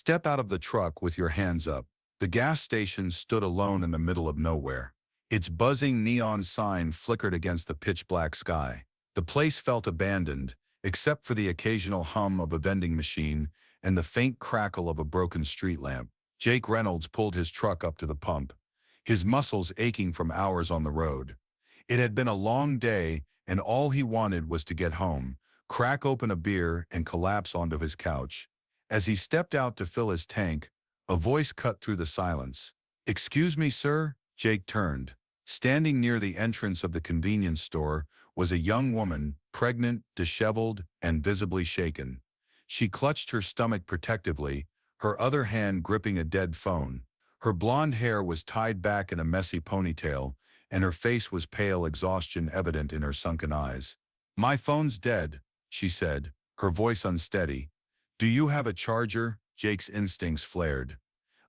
Step out of the truck with your hands up. The gas station stood alone in the middle of nowhere. Its buzzing neon sign flickered against the pitch-black sky. The place felt abandoned, except for the occasional hum of a vending machine and the faint crackle of a broken street lamp. Jake Reynolds pulled his truck up to the pump, his muscles aching from hours on the road. It had been a long day, and all he wanted was to get home, crack open a beer, and collapse onto his couch. As he stepped out to fill his tank, a voice cut through the silence. "Excuse me, sir?" Jake turned. Standing near the entrance of the convenience store was a young woman, pregnant, disheveled, and visibly shaken. She clutched her stomach protectively, her other hand gripping a dead phone. Her blonde hair was tied back in a messy ponytail, and her face was pale exhaustion evident in her sunken eyes. "My phone's dead," she said, her voice unsteady. "Do you have a charger?" Jake's instincts flared.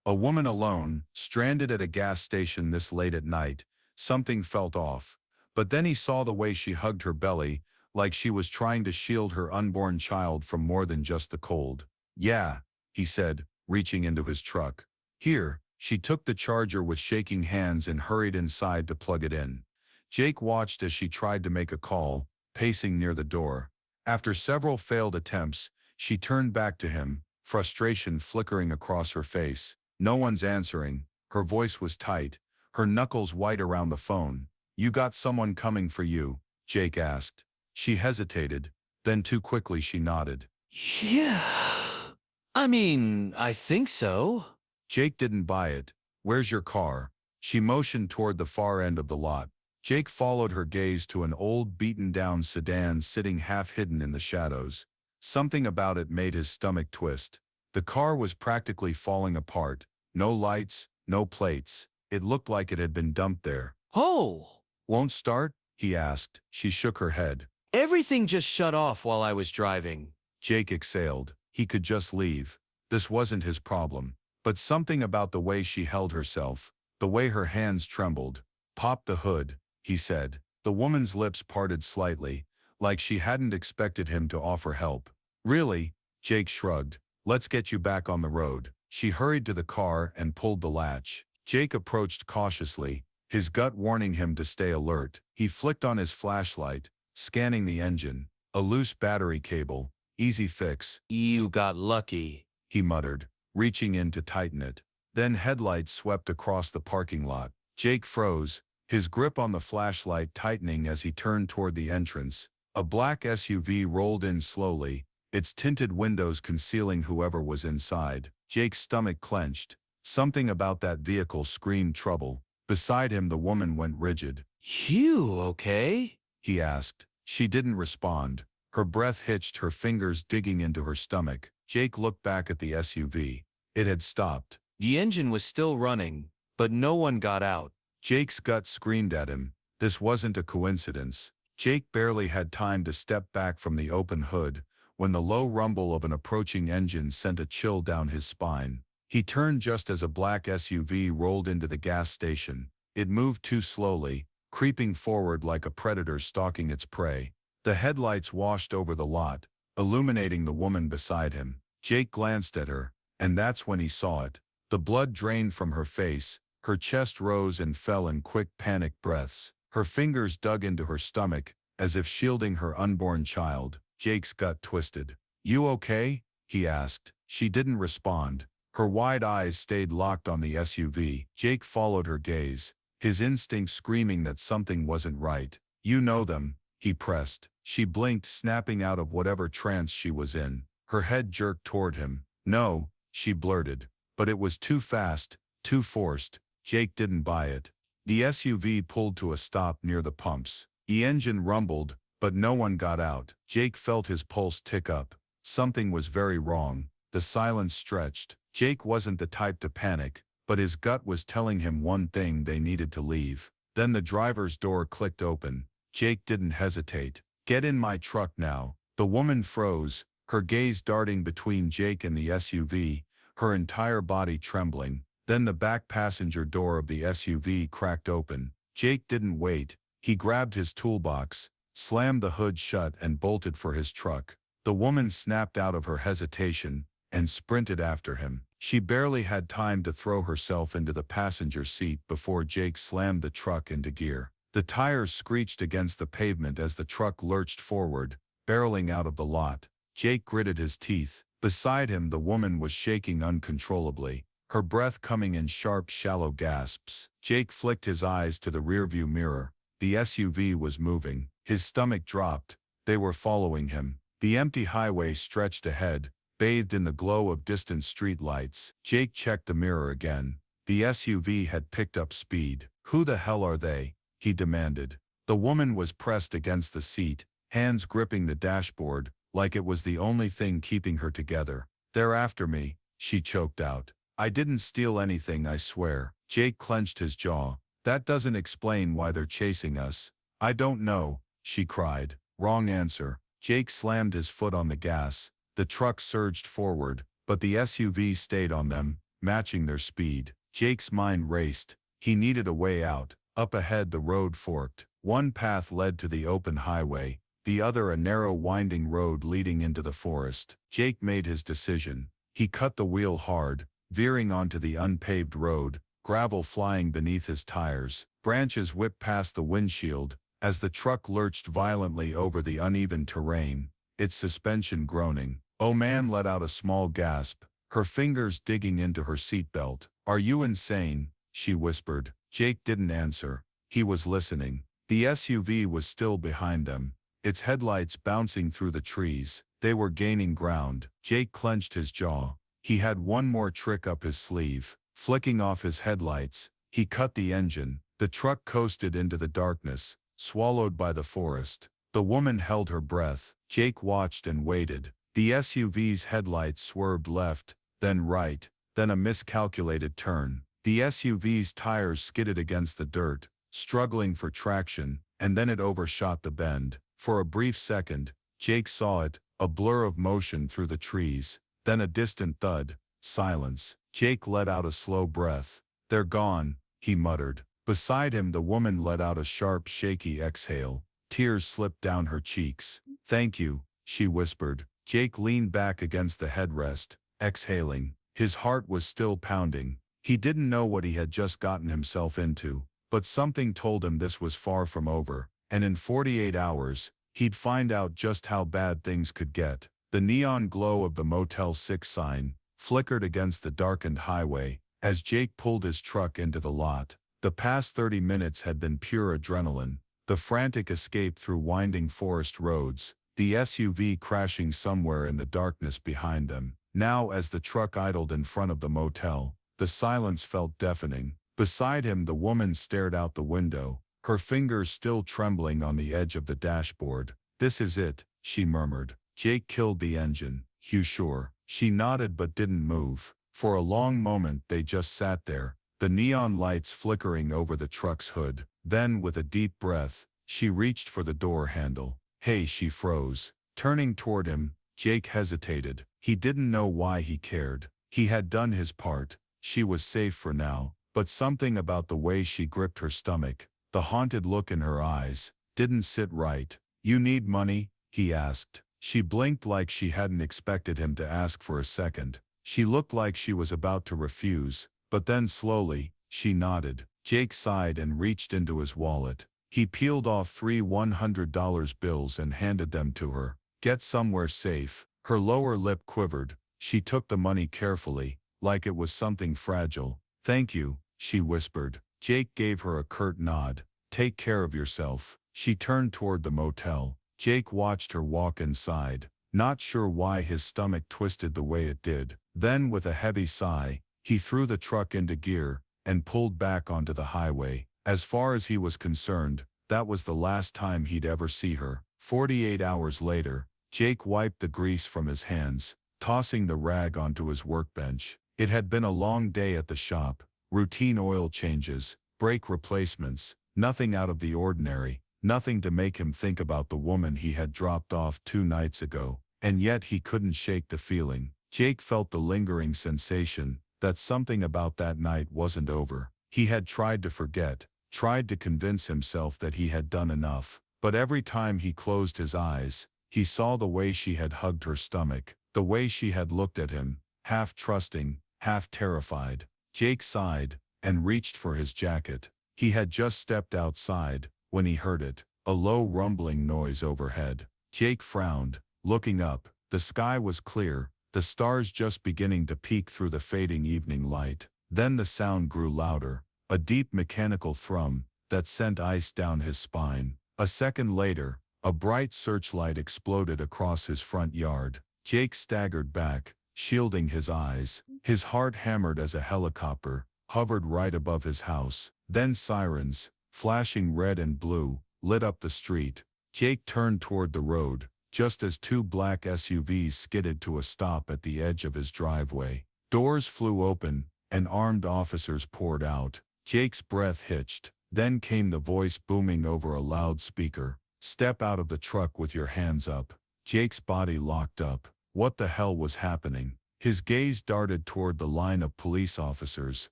A woman alone, stranded at a gas station this late at night. Something felt off. But then he saw the way she hugged her belly, like she was trying to shield her unborn child from more than just the cold. "Yeah," he said, reaching into his truck. "Here." She took the charger with shaking hands and hurried inside to plug it in. Jake watched as she tried to make a call, pacing near the door. After several failed attempts, she turned back to him, frustration flickering across her face. "No one's answering." Her voice was tight, her knuckles white around the phone. "You got someone coming for you?" Jake asked. She hesitated, then too quickly she nodded. Yeah. I think so. Jake didn't buy it. "Where's your car?" She motioned toward the far end of the lot. Jake followed her gaze to an old beaten-down sedan sitting half-hidden in the shadows. Something about it made his stomach twist. The car was practically falling apart. No lights, no plates. It looked like it had been dumped there. Oh! "Won't start?" he asked. She shook her head. Everything just shut off while I was driving. Jake exhaled. He could just leave. This wasn't his problem. But something about the way she held herself, the way her hands trembled. "Pop the hood," he said. The woman's lips parted slightly, like she hadn't expected him to offer help. "Really?" Jake shrugged. "Let's get you back on the road." She hurried to the car and pulled the latch. Jake approached cautiously, his gut warning him to stay alert. He flicked on his flashlight, scanning the engine. "A loose battery cable. Easy fix." You got lucky, he muttered, reaching in to tighten it. Then headlights swept across the parking lot. Jake froze, his grip on the flashlight tightening as he turned toward the entrance. A black SUV rolled in slowly, its tinted windows concealing whoever was inside. Jake's stomach clenched. Something about that vehicle screamed trouble. Beside him, the woman went rigid. You okay? He asked. She didn't respond. Her breath hitched, her fingers digging into her stomach. Jake looked back at the SUV. It had stopped. The engine was still running, but no one got out. Jake's gut screamed at him. This wasn't a coincidence. Jake barely had time to step back from the open hood when the low rumble of an approaching engine sent a chill down his spine. He turned just as a black SUV rolled into the gas station. It moved too slowly, creeping forward like a predator stalking its prey. The headlights washed over the lot, illuminating the woman beside him. Jake glanced at her, and that's when he saw it. The blood drained from her face, her chest rose and fell in quick panicked breaths. Her fingers dug into her stomach, as if shielding her unborn child. Jake's gut twisted. "You okay?" he asked. She didn't respond. Her wide eyes stayed locked on the SUV. Jake followed her gaze, his instincts screaming that something wasn't right. "You know them," he pressed. She blinked, snapping out of whatever trance she was in. Her head jerked toward him. "No," she blurted. But it was too fast, too forced. Jake didn't buy it. The SUV pulled to a stop near the pumps. The engine rumbled, but no one got out. Jake felt his pulse tick up. Something was very wrong. The silence stretched. Jake wasn't the type to panic, but his gut was telling him one thing: they needed to leave. Then the driver's door clicked open. Jake didn't hesitate. "Get in my truck now." The woman froze, her gaze darting between Jake and the SUV, her entire body trembling. Then the back passenger door of the SUV cracked open. Jake didn't wait. He grabbed his toolbox, slammed the hood shut and bolted for his truck. The woman snapped out of her hesitation, and sprinted after him. She barely had time to throw herself into the passenger seat before Jake slammed the truck into gear. The tires screeched against the pavement as the truck lurched forward, barreling out of the lot. Jake gritted his teeth. Beside him, the woman was shaking uncontrollably, her breath coming in sharp, shallow gasps. Jake flicked his eyes to the rearview mirror. The SUV was moving. His stomach dropped. They were following him. The empty highway stretched ahead, bathed in the glow of distant street lights. Jake checked the mirror again. The SUV had picked up speed. "Who the hell are they?" he demanded. The woman was pressed against the seat, hands gripping the dashboard, like it was the only thing keeping her together. "They're after me," she choked out. "I didn't steal anything, I swear." Jake clenched his jaw. "That doesn't explain why they're chasing us." "I don't know," she cried. "Wrong answer." Jake slammed his foot on the gas. The truck surged forward, but the SUV stayed on them, matching their speed. Jake's mind raced. He needed a way out. Up ahead, the road forked. One path led to the open highway, the other a narrow winding road leading into the forest. Jake made his decision. He cut the wheel hard, veering onto the unpaved road, gravel flying beneath his tires. Branches whipped past the windshield as the truck lurched violently over the uneven terrain, its suspension groaning. Oh man let out a small gasp, her fingers digging into her seatbelt. "Are you insane?" she whispered. Jake didn't answer. He was listening. The SUV was still behind them, its headlights bouncing through the trees. They were gaining ground. Jake clenched his jaw. He had one more trick up his sleeve. Flicking off his headlights, he cut the engine. The truck coasted into the darkness, swallowed by the forest. The woman held her breath. Jake watched and waited. The SUV's headlights swerved left, then right, then a miscalculated turn. The SUV's tires skidded against the dirt, struggling for traction, and then it overshot the bend. For a brief second, Jake saw it, a blur of motion through the trees, then a distant thud. Silence. Jake let out a slow breath. "They're gone," he muttered. Beside him, the woman let out a sharp, shaky exhale. Tears slipped down her cheeks. "Thank you," she whispered. Jake leaned back against the headrest, exhaling. His heart was still pounding. He didn't know what he had just gotten himself into, but something told him this was far from over, and in 48 hours, he'd find out just how bad things could get. The neon glow of the Motel 6 sign flickered against the darkened highway as Jake pulled his truck into the lot. The past 30 minutes had been pure adrenaline, the frantic escape through winding forest roads, the SUV crashing somewhere in the darkness behind them. Now, as the truck idled in front of the motel, the silence felt deafening. Beside him, the woman stared out the window, her fingers still trembling on the edge of the dashboard. "This is it," she murmured. "Jake killed the engine. You sure?" She nodded but didn't move. For a long moment they just sat there, the neon lights flickering over the truck's hood. Then, with a deep breath, she reached for the door handle. "Hey," she froze. Turning toward him, Jake hesitated. He didn't know why he cared. He had done his part. She was safe for now. But something about the way she gripped her stomach, the haunted look in her eyes, didn't sit right. "You need money?" he asked. She blinked like she hadn't expected him to ask for a second. She looked like she was about to refuse, but then slowly, she nodded. Jake sighed and reached into his wallet. He peeled off 3 $100 bills and handed them to her. "Get somewhere safe." Her lower lip quivered. She took the money carefully, like it was something fragile. "Thank you," she whispered. Jake gave her a curt nod. "Take care of yourself." She turned toward the motel. Jake watched her walk inside, not sure why his stomach twisted the way it did. Then, with a heavy sigh, he threw the truck into gear and pulled back onto the highway. As far as he was concerned, that was the last time he'd ever see her. 48 hours later, Jake wiped the grease from his hands, tossing the rag onto his workbench. It had been a long day at the shop. Routine oil changes, brake replacements, nothing out of the ordinary. Nothing to make him think about the woman he had dropped off 2 nights ago, and yet he couldn't shake the feeling. Jake felt the lingering sensation that something about that night wasn't over. He had tried to forget, tried to convince himself that he had done enough, but every time he closed his eyes, he saw the way she had hugged her stomach, the way she had looked at him, half trusting, half terrified. Jake sighed and reached for his jacket. He had just stepped outside when he heard it, a low rumbling noise overhead. Jake frowned, looking up. The sky was clear, the stars just beginning to peek through the fading evening light. Then the sound grew louder, a deep mechanical thrum that sent ice down his spine. A second later, a bright searchlight exploded across his front yard. Jake staggered back, shielding his eyes. His heart hammered as a helicopter hovered right above his house. Then sirens, flashing red and blue, lit up the street. Jake turned toward the road, just as two black SUVs skidded to a stop at the edge of his driveway. Doors flew open, and armed officers poured out. Jake's breath hitched. Then came the voice booming over a loudspeaker. "Step out of the truck with your hands up." Jake's body locked up. What the hell was happening? His gaze darted toward the line of police officers,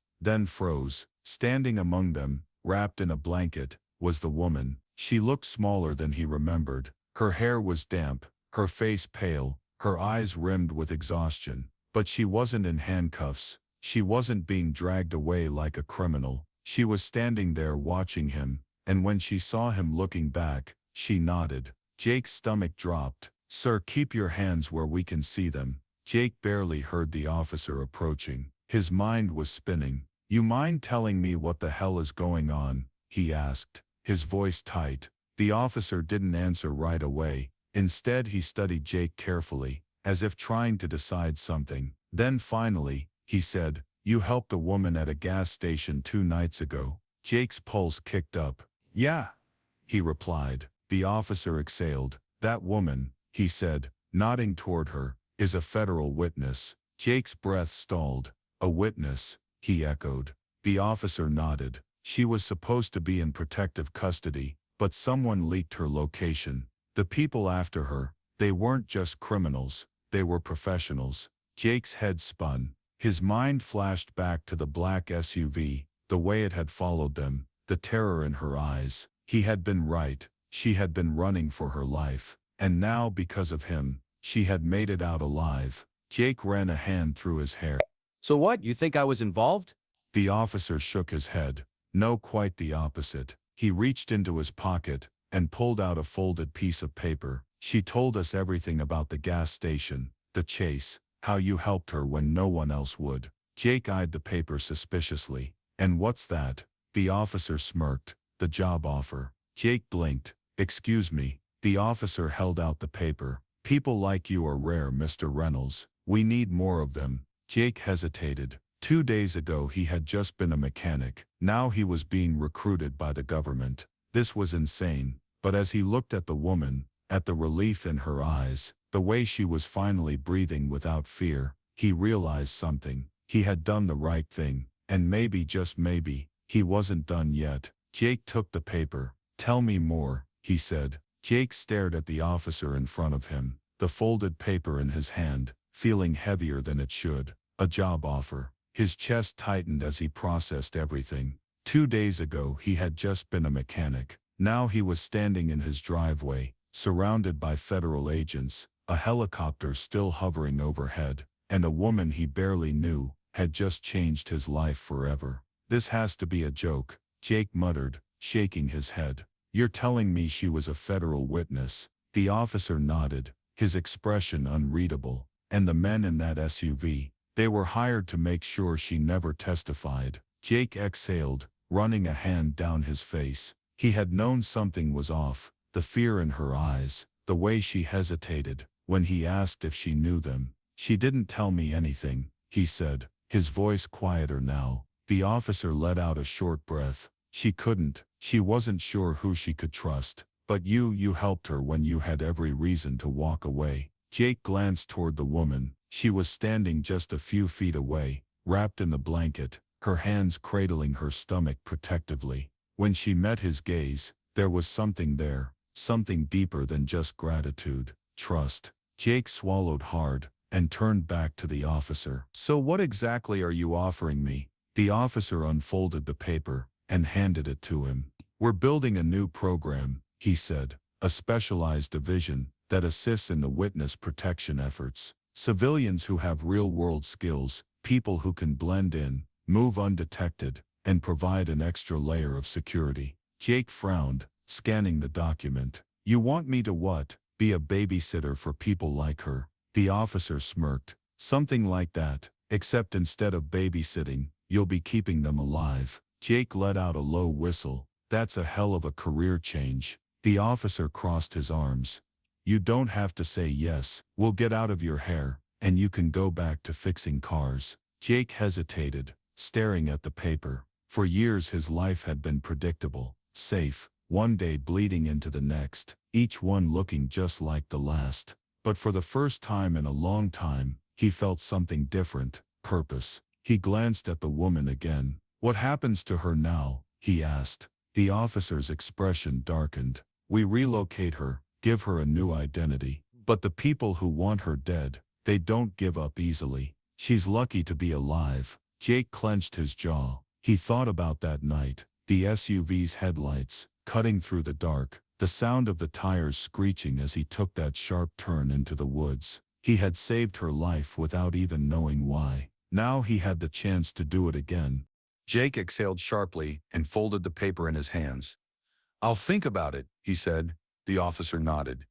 then froze. Standing among them, wrapped in a blanket, was the woman. She looked smaller than he remembered. Her hair was damp, her face pale, her eyes rimmed with exhaustion. But she wasn't in handcuffs. She wasn't being dragged away like a criminal. She was standing there watching him, and when she saw him looking back, she nodded. Jake's stomach dropped. "Sir, keep your hands where we can see them." Jake barely heard the officer approaching. His mind was spinning. "You mind telling me what the hell is going on?" he asked, his voice tight. The officer didn't answer right away. Instead, he studied Jake carefully, as if trying to decide something. Then finally, he said, "You helped a woman at a gas station 2 nights ago." Jake's pulse kicked up. "Yeah," he replied. The officer exhaled. "That woman," he said, nodding toward her, "is a federal witness." Jake's breath stalled. "A witness," he echoed. The officer nodded. "She was supposed to be in protective custody, but someone leaked her location. The people after her, they weren't just criminals, they were professionals." Jake's head spun. His mind flashed back to the black SUV, the way it had followed them, the terror in her eyes. He had been right. She had been running for her life. And now, because of him, she had made it out alive. Jake ran a hand through his hair. So what, you think I was involved? The officer shook his head. No, quite the opposite. He reached into his pocket and pulled out a folded piece of paper. "She told us everything about the gas station, the chase, how you helped her when no one else would." Jake eyed the paper suspiciously. "And what's that?" The officer smirked. "The job offer." Jake blinked. "Excuse me." The officer held out the paper. "People like you are rare, Mr. Reynolds. We need more of them." Jake hesitated. 2 days ago he had just been a mechanic. Now he was being recruited by the government. This was insane. But as he looked at the woman, at the relief in her eyes, the way she was finally breathing without fear, he realized something. He had done the right thing. And maybe, just maybe, he wasn't done yet. Jake took the paper. "Tell me more," he said. Jake stared at the officer in front of him, the folded paper in his hand, feeling heavier than it should. A job offer. His chest tightened as he processed everything. 2 days ago he had just been a mechanic. Now he was standing in his driveway, surrounded by federal agents, a helicopter still hovering overhead, and a woman he barely knew had just changed his life forever. "This has to be a joke," Jake muttered, shaking his head. "You're telling me she was a federal witness?" The officer nodded, his expression unreadable. "And the men in that SUV, they were hired to make sure she never testified." Jake exhaled, running a hand down his face. He had known something was off, the fear in her eyes, the way she hesitated when he asked if she knew them. "She didn't tell me anything," he said, his voice quieter now. The officer let out a short breath. "She couldn't. She wasn't sure who she could trust. But you helped her when you had every reason to walk away." Jake glanced toward the woman. She was standing just a few feet away, wrapped in the blanket, her hands cradling her stomach protectively. When she met his gaze, there was something there, something deeper than just gratitude, trust. Jake swallowed hard and turned back to the officer. "So what exactly are you offering me?" The officer unfolded the paper and handed it to him. "We're building a new program," he said, "a specialized division that assists in the witness protection efforts. Civilians who have real-world skills, people who can blend in, move undetected, and provide an extra layer of security. Jake frowned, scanning the document. You want me to what? Be a babysitter for people like her? The officer smirked. Something like that, except instead of babysitting, you'll be keeping them alive. Jake let out a low whistle. That's a hell of a career change. The officer crossed his arms. You don't have to say yes. We'll get out of your hair, and you can go back to fixing cars. Jake hesitated, staring at the paper. For years his life had been predictable, safe, one day bleeding into the next, each one looking just like the last. But for the first time in a long time, he felt something different, purpose. He glanced at the woman again. What happens to her now? He asked. The officer's expression darkened. We relocate her, give her a new identity. But the people who want her dead, they don't give up easily. She's lucky to be alive. Jake clenched his jaw. He thought about that night, the SUV's headlights, cutting through the dark, the sound of the tires screeching as he took that sharp turn into the woods. He had saved her life without even knowing why. Now he had the chance to do it again. Jake exhaled sharply and folded the paper in his hands. I'll think about it, he said. The officer nodded.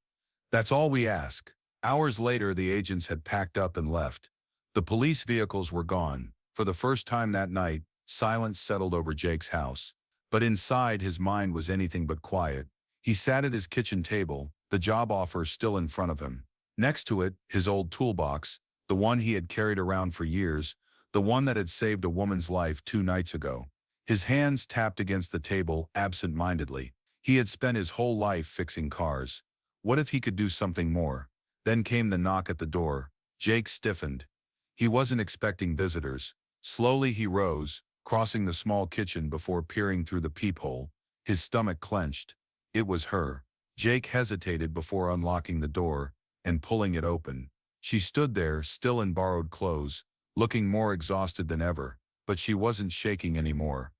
That's all we ask. Hours later, the agents had packed up and left. The police vehicles were gone. For the first time that night, silence settled over Jake's house. But inside, his mind was anything but quiet. He sat at his kitchen table, the job offer still in front of him. Next to it, his old toolbox, the one he had carried around for years, the one that had saved a woman's life 2 nights ago. His hands tapped against the table absent-mindedly. He had spent his whole life fixing cars. What if he could do something more? Then came the knock at the door. Jake stiffened. He wasn't expecting visitors. Slowly he rose, crossing the small kitchen before peering through the peephole. His stomach clenched. It was her. Jake hesitated before unlocking the door and pulling it open. She stood there, still in borrowed clothes, looking more exhausted than ever, but she wasn't shaking anymore.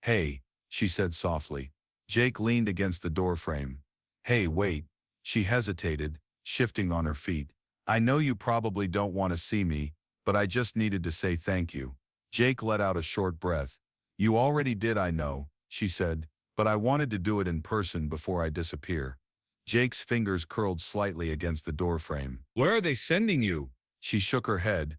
Hey, she said softly. Jake leaned against the doorframe. Hey, wait. She hesitated, shifting on her feet. I know you probably don't want to see me, but I just needed to say thank you. Jake let out a short breath. You already did, I know, she said, but I wanted to do it in person before I disappear. Jake's fingers curled slightly against the doorframe. Where are they sending you? She shook her head.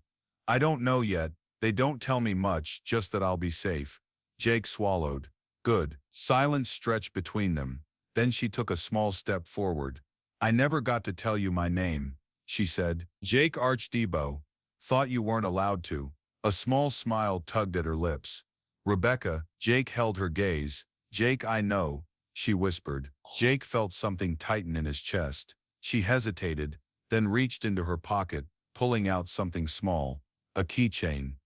I don't know yet. They don't tell me much, just that I'll be safe. Jake swallowed. Good. Silence stretched between them. Then she took a small step forward. I never got to tell you my name, she said. Jake Archdebo. Thought you weren't allowed to. A small smile tugged at her lips. Rebecca. Jake held her gaze. Jake, I know, she whispered. Jake felt something tighten in his chest. She hesitated, then reached into her pocket, pulling out something small. A keychain.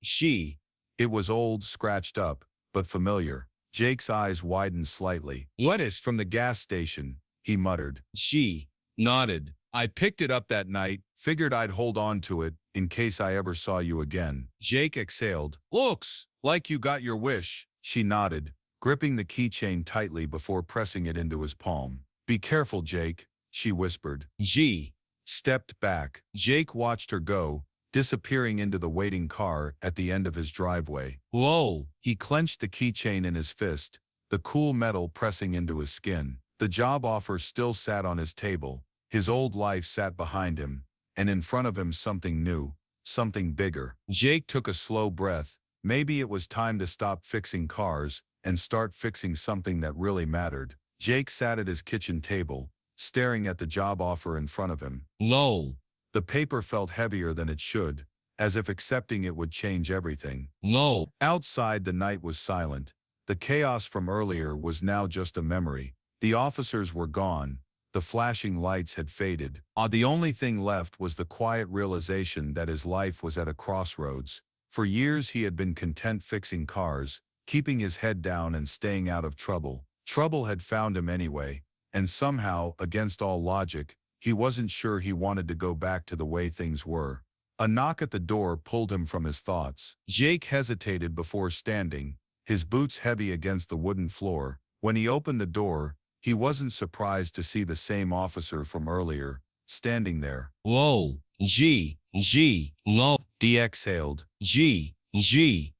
It was old, scratched up, but familiar. Jake's eyes widened slightly. What is from the gas station? He muttered. She nodded. I picked it up that night, figured I'd hold on to it, in case I ever saw you again. Jake exhaled. Looks like you got your wish. She nodded, gripping the keychain tightly before pressing it into his palm. Be careful, Jake, she whispered. She stepped back. Jake watched her go, disappearing into the waiting car at the end of his driveway. Whoa! He clenched the keychain in his fist, the cool metal pressing into his skin. The job offer still sat on his table. His old life sat behind him, and in front of him something new, something bigger. Jake took a slow breath. Maybe it was time to stop fixing cars and start fixing something that really mattered. Jake sat at his kitchen table, staring at the job offer in front of him. Lol. The paper felt heavier than it should, as if accepting it would change everything. Lol. Outside, the night was silent. The chaos from earlier was now just a memory. The officers were gone. The flashing lights had faded. The only thing left was the quiet realization that his life was at a crossroads. For years he had been content fixing cars, keeping his head down and staying out of trouble. Trouble had found him anyway, and somehow, against all logic, he wasn't sure he wanted to go back to the way things were. A knock at the door pulled him from his thoughts. Jake hesitated before standing, his boots heavy against the wooden floor. When he opened the door, he wasn't surprised to see the same officer from earlier, standing there. Whoa, gee, G, lo, D exhaled. G, Jeep,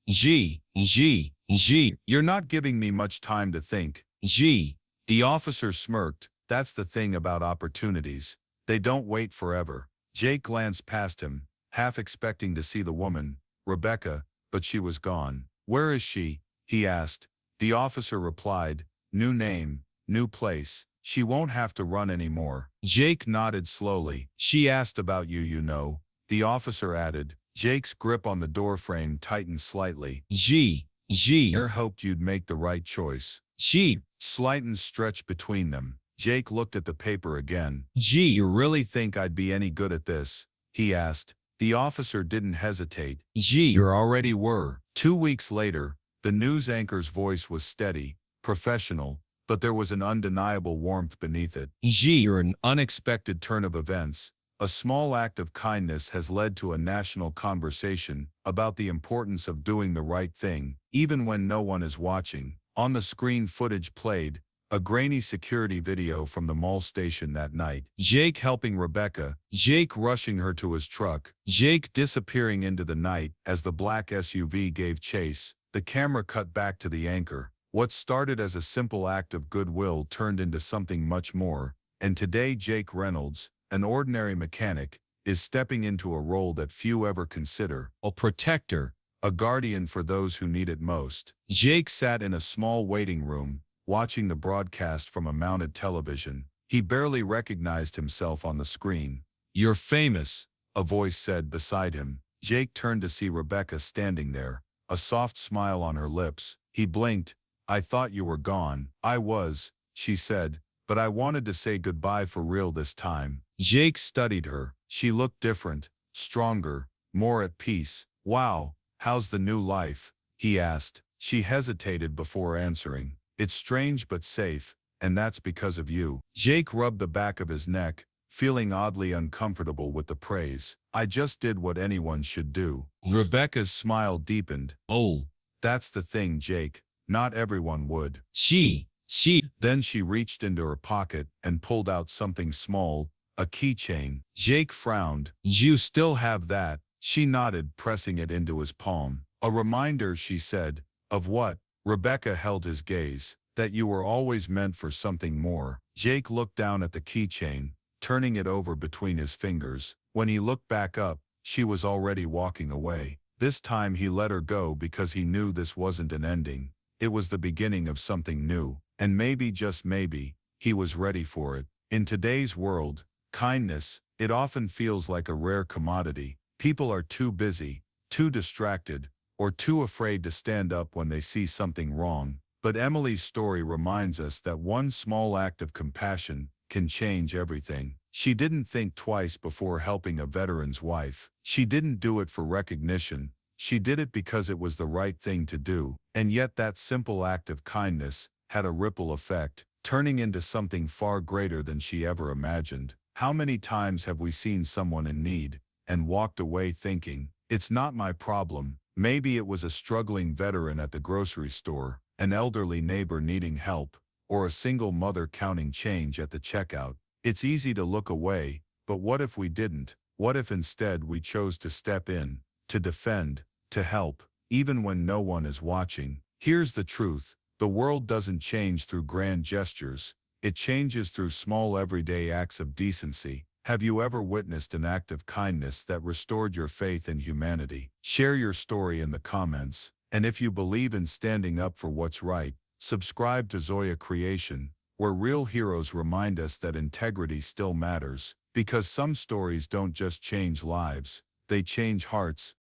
G, You're not giving me much time to think. G, The officer smirked. That's the thing about opportunities. They don't wait forever. Jake glanced past him, half expecting to see the woman, Rebecca, but she was gone. Where is she? He asked. The officer replied, new name, new place. She won't have to run anymore. Jake nodded slowly. She asked about you, you know. The officer added. Jake's grip on the doorframe tightened slightly. G, I hoped you'd make the right choice. G, Slighton stretched between them. Jake looked at the paper again. G, You really think I'd be any good at this? He asked. The officer didn't hesitate. G, You already were. 2 weeks later, the news anchor's voice was steady, professional, but there was an undeniable warmth beneath it. G, An unexpected turn of events. A small act of kindness has led to a national conversation about the importance of doing the right thing, even when no one is watching. On the screen, footage played, a grainy security video from the mall station that night. Jake helping Rebecca, Jake rushing her to his truck, Jake disappearing into the night as the black SUV gave chase. The camera cut back to the anchor. What started as a simple act of goodwill turned into something much more, and today Jake Reynolds, an ordinary mechanic, is stepping into a role that few ever consider: a protector, a guardian for those who need it most. Jake sat in a small waiting room, watching the broadcast from a mounted television. He barely recognized himself on the screen. You're famous, a voice said beside him. Jake turned to see Rebecca standing there, a soft smile on her lips. He blinked. I thought you were gone. I was, she said, but I wanted to say goodbye for real this time. Jake studied her. She looked different, stronger, more at peace. Wow, how's the new life? He asked. She hesitated before answering. It's strange but safe, and that's because of you. Jake rubbed the back of his neck, feeling oddly uncomfortable with the praise. I just did what anyone should do. Rebecca's smile deepened. Oh, that's the thing, Jake. Not everyone would. She. Then she reached into her pocket and pulled out something small, a keychain. Jake frowned. You still have that? She nodded, pressing it into his palm. A reminder, she said. Of what? Rebecca held his gaze. That you were always meant for something more. Jake looked down at the keychain, turning it over between his fingers. When he looked back up, she was already walking away. This time he let her go because he knew this wasn't an ending. It was the beginning of something new. And maybe, just maybe, he was ready for it. In today's world, kindness, it often feels like a rare commodity. People are too busy, too distracted, or too afraid to stand up when they see something wrong. But Emily's story reminds us that one small act of compassion can change everything. She didn't think twice before helping a veteran's wife. She didn't do it for recognition. She did it because it was the right thing to do. And yet that simple act of kindness had a ripple effect, turning into something far greater than she ever imagined. How many times have we seen someone in need and walked away thinking, it's not my problem? Maybe it was a struggling veteran at the grocery store, an elderly neighbor needing help, or a single mother counting change at the checkout. It's easy to look away, but what if we didn't? What if instead we chose to step in, to defend, to help, even when no one is watching? Here's the truth. The world doesn't change through grand gestures. It changes through small everyday acts of decency. Have you ever witnessed an act of kindness that restored your faith in humanity? Share your story in the comments. And if you believe in standing up for what's right, subscribe to Zoya Creation, where real heroes remind us that integrity still matters. Because some stories don't just change lives, they change hearts.